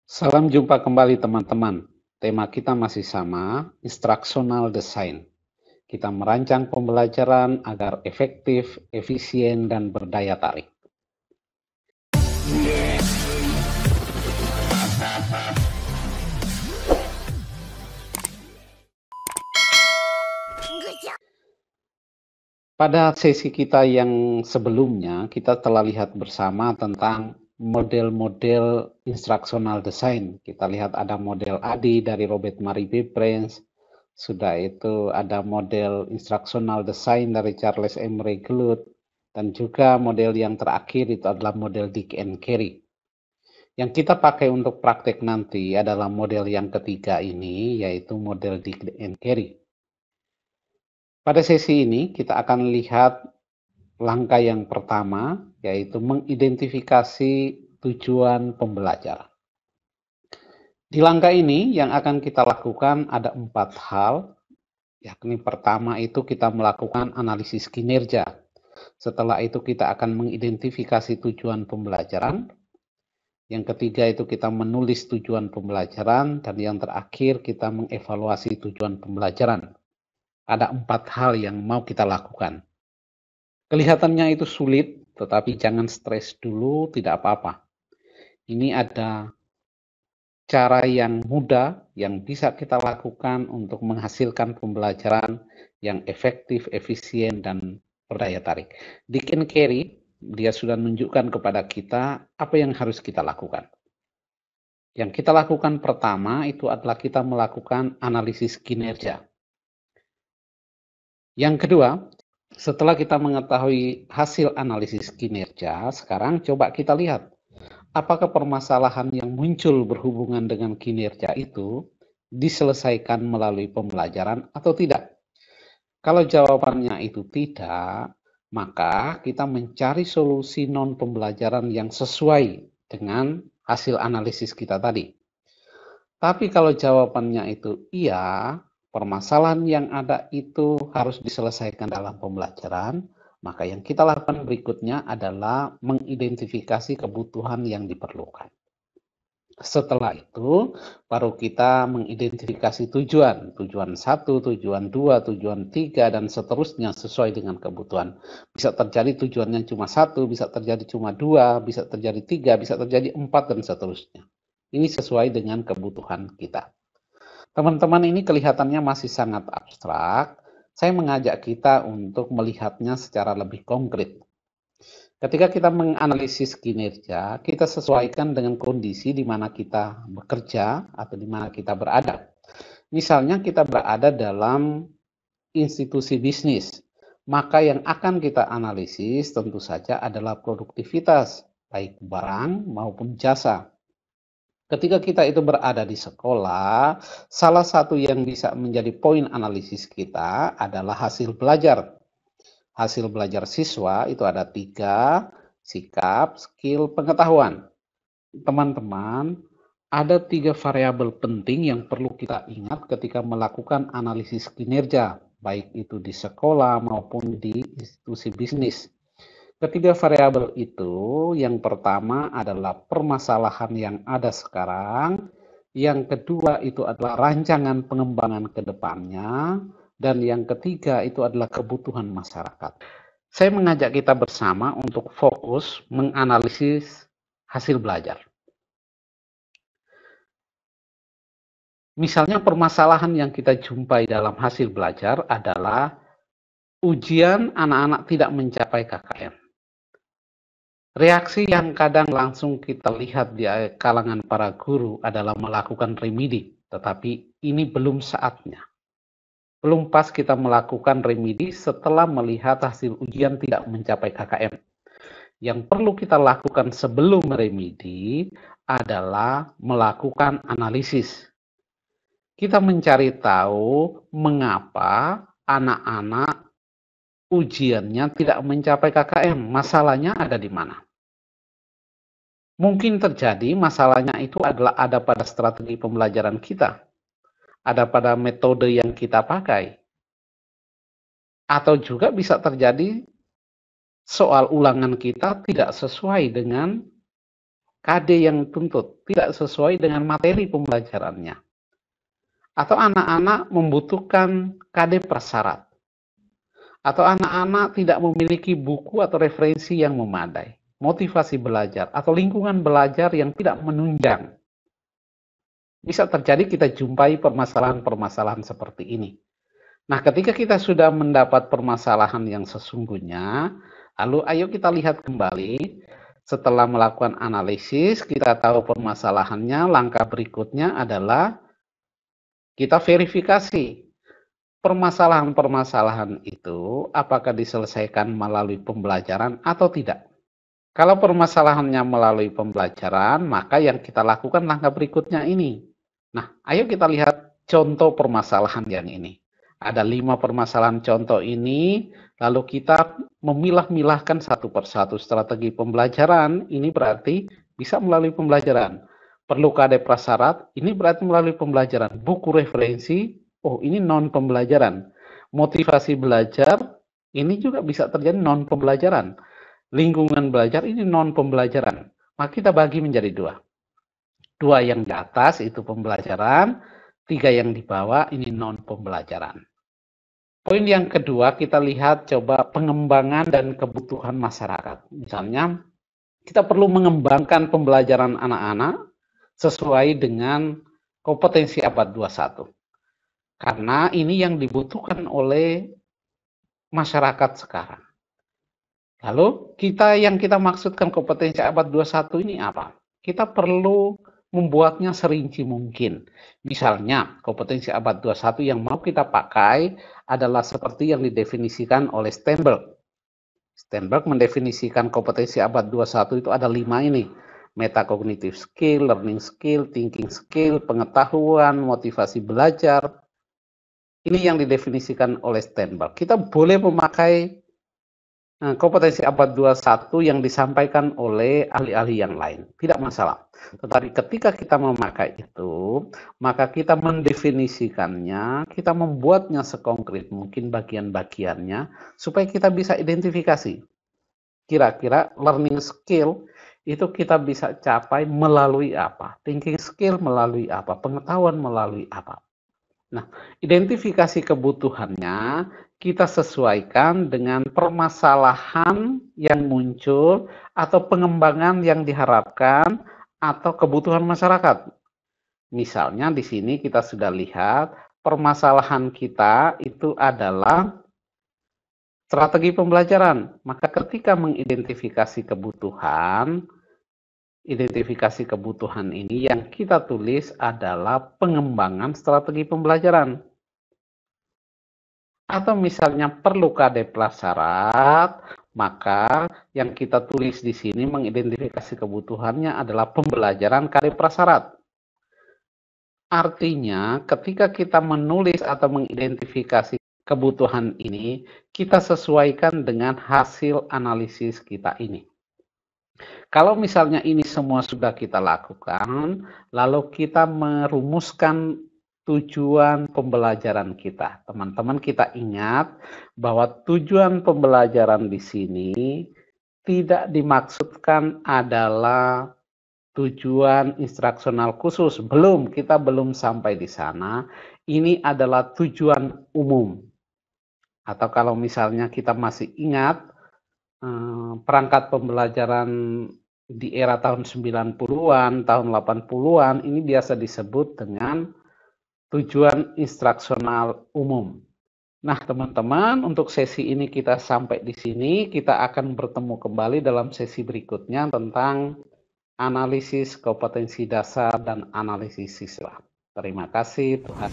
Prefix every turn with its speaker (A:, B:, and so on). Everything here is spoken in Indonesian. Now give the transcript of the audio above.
A: Salam jumpa kembali teman-teman. Tema kita masih sama, instructional design. Kita merancang pembelajaran agar efektif, efisien, dan berdaya tarik. Pada sesi kita yang sebelumnya, kita telah lihat bersama tentang model-model instructional design. Kita lihat ada model ADI dari Robert Murray Bibranch, sudah itu ada model instructional design dari Charles Emery Glued, dan juga model yang terakhir itu adalah model Dick and Carey. Yang kita pakai untuk praktek nanti adalah model yang ketiga ini, yaitu model Dick and Carey. Pada sesi ini kita akan lihat langkah yang pertama, yaitu mengidentifikasi tujuan pembelajaran. Di langkah ini yang akan kita lakukan ada 4 hal, yakni pertama itu kita melakukan analisis kinerja. Setelah itu kita akan mengidentifikasi tujuan pembelajaran. Yang ketiga itu kita menulis tujuan pembelajaran, dan yang terakhir kita mengevaluasi tujuan pembelajaran. Ada 4 hal yang mau kita lakukan. Kelihatannya itu sulit, tetapi jangan stres dulu, tidak apa-apa. Ini ada cara yang mudah yang bisa kita lakukan untuk menghasilkan pembelajaran yang efektif, efisien, dan berdaya tarik. Dick and Carey, dia sudah menunjukkan kepada kita apa yang harus kita lakukan. Yang kita lakukan pertama itu adalah kita melakukan analisis kinerja. Yang kedua, setelah kita mengetahui hasil analisis kinerja, sekarang coba kita lihat apakah permasalahan yang muncul berhubungan dengan kinerja itu diselesaikan melalui pembelajaran atau tidak. Kalau jawabannya itu tidak, maka kita mencari solusi non-pembelajaran yang sesuai dengan hasil analisis kita tadi. Tapi kalau jawabannya itu iya, permasalahan yang ada itu harus diselesaikan dalam pembelajaran, maka yang kita lakukan berikutnya adalah mengidentifikasi kebutuhan yang diperlukan. Setelah itu, baru kita mengidentifikasi tujuan. Tujuan 1, tujuan 2, tujuan 3, dan seterusnya sesuai dengan kebutuhan. Bisa terjadi tujuannya cuma 1, bisa terjadi cuma 2, bisa terjadi 3, bisa terjadi 4, dan seterusnya. Ini sesuai dengan kebutuhan kita. Teman-teman, ini kelihatannya masih sangat abstrak. Saya mengajak kita untuk melihatnya secara lebih konkret. Ketika kita menganalisis kinerja, kita sesuaikan dengan kondisi di mana kita bekerja atau di mana kita berada. Misalnya kita berada dalam institusi bisnis, maka yang akan kita analisis tentu saja adalah produktivitas, baik barang maupun jasa. Ketika kita itu berada di sekolah, salah satu yang bisa menjadi poin analisis kita adalah hasil belajar. Hasil belajar siswa itu ada 3, sikap, skill, pengetahuan. Teman-teman, ada 3 variabel penting yang perlu kita ingat ketika melakukan analisis kinerja, baik itu di sekolah maupun di institusi bisnis. Ketiga variabel itu, yang pertama adalah permasalahan yang ada sekarang, yang kedua itu adalah rancangan pengembangan ke depannya, dan yang ketiga itu adalah kebutuhan masyarakat. Saya mengajak kita bersama untuk fokus menganalisis hasil belajar. Misalnya permasalahan yang kita jumpai dalam hasil belajar adalah ujian anak-anak tidak mencapai KKM. Reaksi yang kadang langsung kita lihat di kalangan para guru adalah melakukan remedi, tetapi ini belum saatnya. Belum pas kita melakukan remedi setelah melihat hasil ujian tidak mencapai KKM. Yang perlu kita lakukan sebelum remedi adalah melakukan analisis. Kita mencari tahu mengapa anak-anak ujiannya tidak mencapai KKM. Masalahnya ada di mana? Mungkin terjadi masalahnya itu adalah ada pada strategi pembelajaran kita, ada pada metode yang kita pakai, atau juga bisa terjadi soal ulangan kita tidak sesuai dengan KD yang tuntut tidak sesuai dengan materi pembelajarannya. Atau anak-anak membutuhkan KD prasyarat. Atau anak-anak tidak memiliki buku atau referensi yang memadai. Motivasi belajar atau lingkungan belajar yang tidak menunjang. Bisa terjadi kita jumpai permasalahan-permasalahan seperti ini. Nah, ketika kita sudah mendapat permasalahan yang sesungguhnya, lalu ayo kita lihat kembali. Setelah melakukan analisis, kita tahu permasalahannya, langkah berikutnya adalah kita verifikasi permasalahan-permasalahan itu apakah diselesaikan melalui pembelajaran atau tidak. Kalau permasalahannya melalui pembelajaran, maka yang kita lakukan langkah berikutnya ini. Nah, ayo kita lihat contoh permasalahan yang ini. Ada 5 permasalahan contoh ini, lalu kita memilah-milahkan satu persatu strategi pembelajaran, ini berarti bisa melalui pembelajaran. Perlu KD prasyarat, ini berarti melalui pembelajaran. Buku referensi, oh ini non-pembelajaran. Motivasi belajar, ini juga bisa terjadi non-pembelajaran. Lingkungan belajar, ini non-pembelajaran. Maka kita bagi menjadi 2. 2 yang di atas itu pembelajaran, 3 yang di bawah ini non-pembelajaran. Poin yang kedua, kita lihat coba pengembangan dan kebutuhan masyarakat. Misalnya, kita perlu mengembangkan pembelajaran anak-anak sesuai dengan kompetensi abad 21. Karena ini yang dibutuhkan oleh masyarakat sekarang. Lalu, yang kita maksudkan kompetensi abad 21 ini apa? Kita perlu membuatnya serinci mungkin. Misalnya, kompetensi abad 21 yang mau kita pakai adalah seperti yang didefinisikan oleh Sternberg. Sternberg mendefinisikan kompetensi abad 21 itu ada 5 ini. Metacognitive skill, learning skill, thinking skill, pengetahuan, motivasi belajar. Ini yang didefinisikan oleh Sternberg. Kita boleh memakai kompetensi abad 21 yang disampaikan oleh ahli-ahli yang lain. Tidak masalah. Tetapi ketika kita memakai itu, maka kita mendefinisikannya, kita membuatnya sekonkret mungkin bagian-bagiannya, supaya kita bisa identifikasi. Kira-kira learning skill itu kita bisa capai melalui apa? Thinking skill melalui apa? Pengetahuan melalui apa? Nah, identifikasi kebutuhannya kita sesuaikan dengan permasalahan yang muncul atau pengembangan yang diharapkan atau kebutuhan masyarakat. Misalnya di sini kita sudah lihat permasalahan kita itu adalah strategi pembelajaran. Maka ketika mengidentifikasi kebutuhan, identifikasi kebutuhan ini yang kita tulis adalah pengembangan strategi pembelajaran. Atau misalnya perlu KD prasyarat, maka yang kita tulis di sini mengidentifikasi kebutuhannya adalah pembelajaran KD prasyarat. Artinya, ketika kita menulis atau mengidentifikasi kebutuhan ini, kita sesuaikan dengan hasil analisis kita ini. Kalau misalnya ini semua sudah kita lakukan, lalu kita merumuskan tujuan pembelajaran kita. Teman-teman, kita ingat bahwa tujuan pembelajaran di sini tidak dimaksudkan adalah tujuan instruksional khusus. Kita belum sampai di sana. Ini adalah tujuan umum. Atau kalau misalnya kita masih ingat perangkat pembelajaran di era tahun 90-an, tahun 80-an, ini biasa disebut dengan tujuan instruksional umum. Nah, teman-teman, untuk sesi ini kita sampai di sini. Kita akan bertemu kembali dalam sesi berikutnya tentang analisis kompetensi dasar dan analisis siswa. Terima kasih, Tuhan.